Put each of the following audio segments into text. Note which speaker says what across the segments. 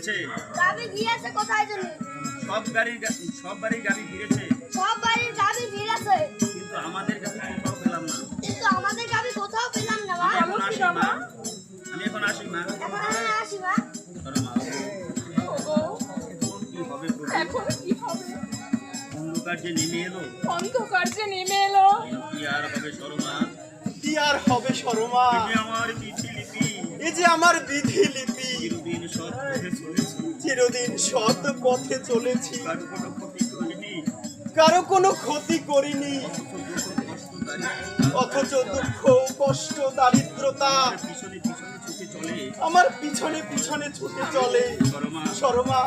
Speaker 1: ফিরেছে?
Speaker 2: গাবি গিয়েছে কোথায় জানি?
Speaker 1: সব বাড়ির গাবি ফিরেছে।
Speaker 2: সব বাড়ির গাবি ফিরেছে।
Speaker 1: কিন্তু আমাদের গাবি কোথাও পেলাম না।
Speaker 2: কিন্তু আমাদের গাবি কোথাও পেলাম না মা।
Speaker 1: আমি এখন আসি মা।
Speaker 2: এখন আসি মা।
Speaker 1: চলো মা।
Speaker 3: এখন কি হবে?
Speaker 1: অন্ধকার যে নেমে এলো। কি আর হবে শর্মা?
Speaker 4: কি আর হবে শর্মা?
Speaker 1: এই যে আমার বিধি লিপি।
Speaker 4: এই যে আমার বিধি লিপি।
Speaker 1: চিরদিন সৎ পথে চলেছি।
Speaker 4: চিরদিন সৎ পথে চলেছি।
Speaker 1: কারো কোনো ক্ষতি করিনি।
Speaker 4: অথচ দুঃখ কষ্ট দারিদ্রতা আমার পিছনে পিছনে ছুটে চলে। শর্মা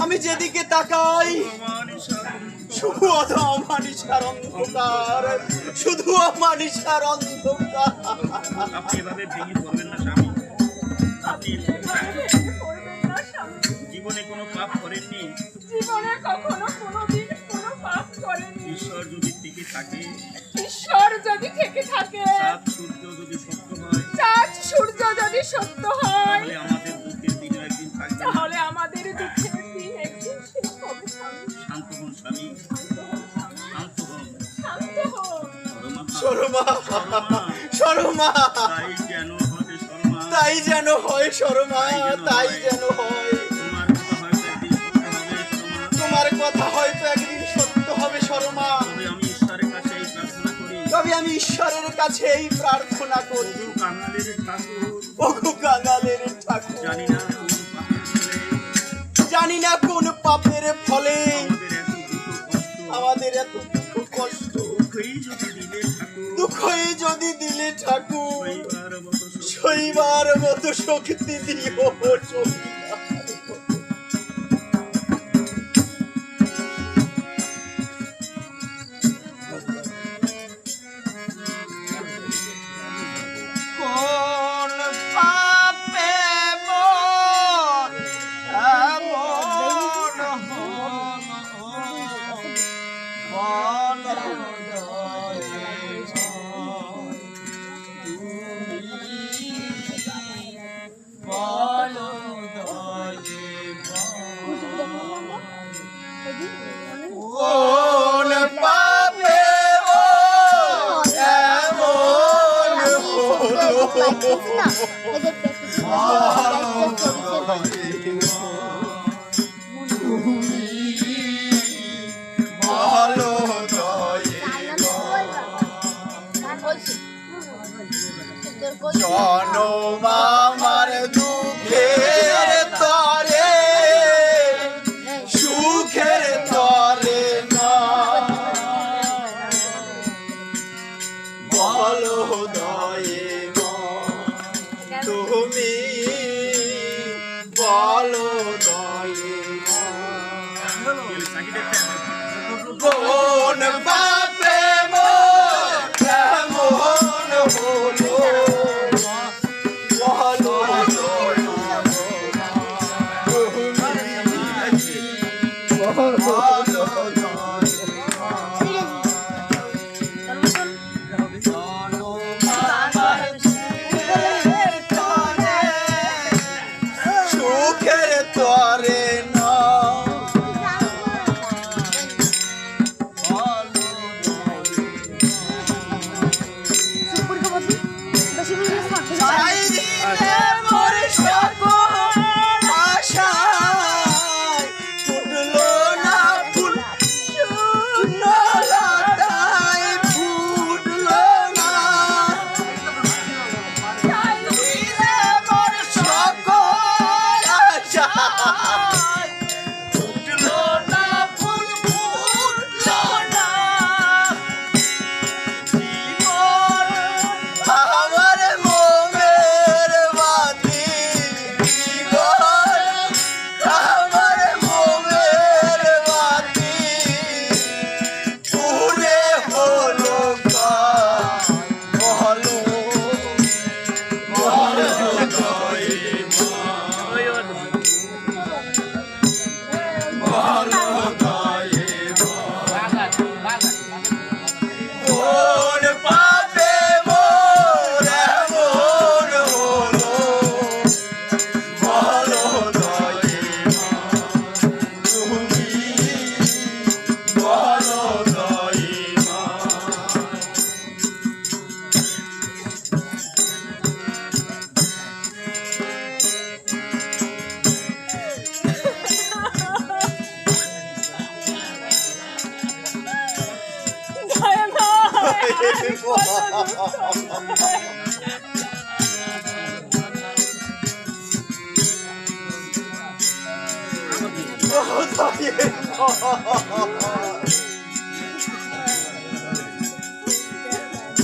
Speaker 4: আমি যেদিকে তাকাই শুধু অমানিসার অন্ধকার, শুধু অমানিসার অন্ধকার।
Speaker 1: আপনি এভাবে ভেঙে পড়বেন না স্বামী। আপনি জীবনে কোনো পাপ করেননি।
Speaker 3: জীবনে কখনো কোনোদিন কোনো পাপ করেনি।
Speaker 1: ঈশ্বর যদি থেকে থাকে,
Speaker 3: ঈশ্বর যদি থেকে থাকে,
Speaker 1: চাঁদ সূর্য যদি সত্য হয়,
Speaker 3: চাঁদ সূর্য যদি সত্য হয়,
Speaker 1: তাহলে আমাদের দুঃখের দিন একদিন থাকবে।
Speaker 3: তাহলে আমাদের দুঃখের দিন একদিন শেষ হবে স্বামী।
Speaker 1: শান্ত হন স্বামী, শান্ত হন।
Speaker 3: শান্ত হও।
Speaker 4: শর্মা শর্মা
Speaker 1: তাই যেন হবে শর্মা।
Speaker 4: তাই যেন হয় শর্মা, তাই যেন হয়।
Speaker 1: তোমার কথা হয়তো একদিন সত্য হবে
Speaker 4: তোমার কথা হয়তো একদিন সত্য হবে
Speaker 1: শর্মা।
Speaker 4: শর্মা।
Speaker 1: তবে আমি ঈশ্বরের কাছে এই প্রার্থনা
Speaker 4: তবে আমি ঈশ্বরের কাছে এই প্রার্থনা
Speaker 1: করি।
Speaker 4: করি।
Speaker 1: ওগো কাঙালের ঠাকুর,
Speaker 4: ওগো কাঙালের ঠাকুর,
Speaker 1: জানি না কোন পাপের ফলে
Speaker 4: জানি না কোন পাপের ফলে
Speaker 1: আমাদের এত দুঃখ কষ্ট। দুঃখই যদি দিলে ঠাকুর, সইবার মতো শক্তি দিও। কোন পাপে মোর এমন হলো, বলো কোন পাপে মোর এমন
Speaker 4: ভালো দয়ে জনম আমার দুঃখের তরে সুখের তরে না, বলো দয়ে তুমি, বলো দয়ে কোন পাপে মোর এমন হলো,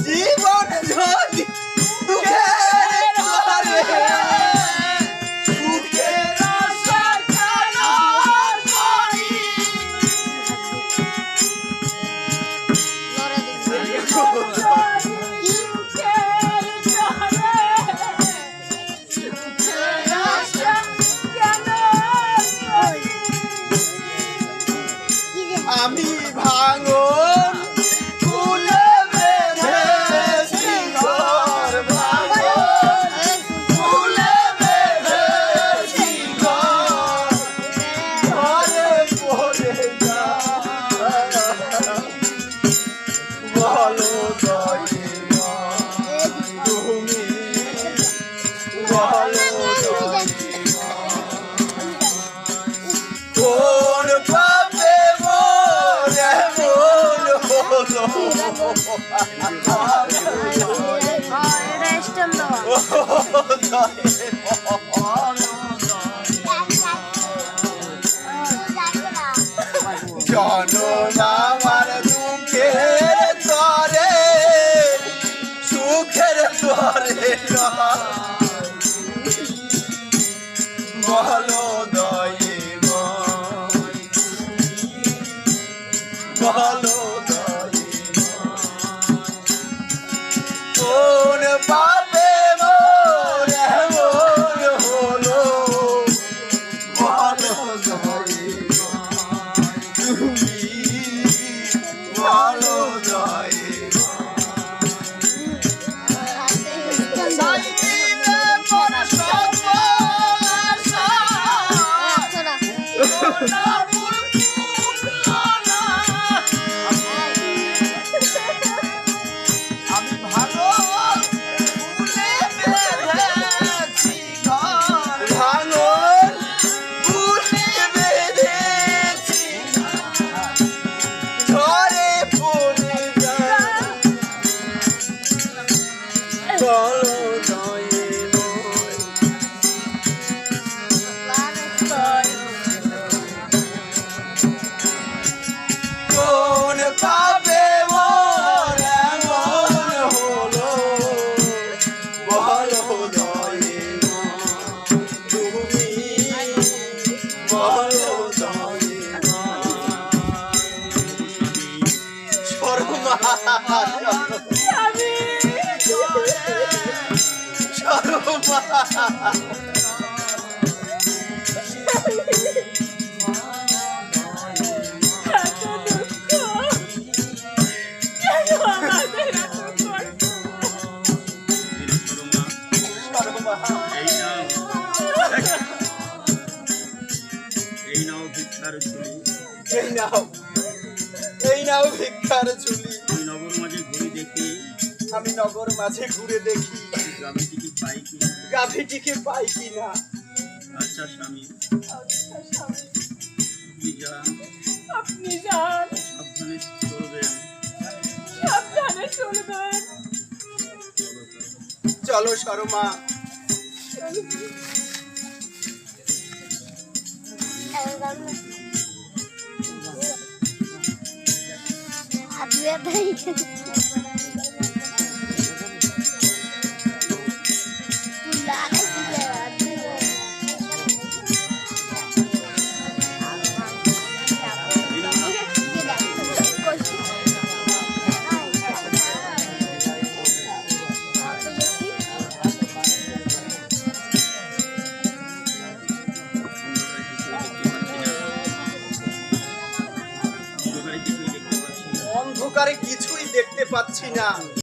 Speaker 4: জীবন যদি দুঃখের তরে সুখের আশা কেন করি? আমি ভাঙন ফুলে বেঁধেছি ঘর, ভাঙন ফুলে বেঁধেছি ঘর, ঘরে পড়ে যায় বলো দয়ে মায় তুমি, বলো দয়ে কোন পাপে মোর এমন হলো? জনম আমার দুঃখের তরে সুখের তরে বলো দয়ে মায়, বলো দয়ে মায় কোন পাপে মোর এমন হলো? বলো দয়ে মায় তুমি, বলো দয়ে মায় দিলে মোর সকল আশা সোনাপুর ফুটলো না। আমি ভাঙন ফুলে বেঁধেছি ঘর, ভাঙন ফুলে বেঁধেছি ঝড়ে পড়ে যায় বলো দয়ে মায়, কোন পাপে মোর এমন হলো? বলো দয়ে মায় তুমি, বলো দয়ে মায় শর্মা শর্মা
Speaker 1: এই নাও ভিক্ষার ঝুলি,
Speaker 4: এই নাও, এই নাও ভিক্ষার ঝুলি।
Speaker 1: আমি নগর মাঝে ঘুরে দেখি
Speaker 4: আমি নগর মাঝে ঘুরে দেখি
Speaker 1: গাভীটিকে পাই কিনা।
Speaker 4: গাভীটিকে পাই কিনা।
Speaker 1: আচ্ছা স্বামী,
Speaker 3: আপনি যান,
Speaker 1: সাবধানে চলবেন।
Speaker 3: সাবধানে চলবেন।
Speaker 4: চলো শর্মা। অন্ধকারে কিছুই দেখতে পাচ্ছি না।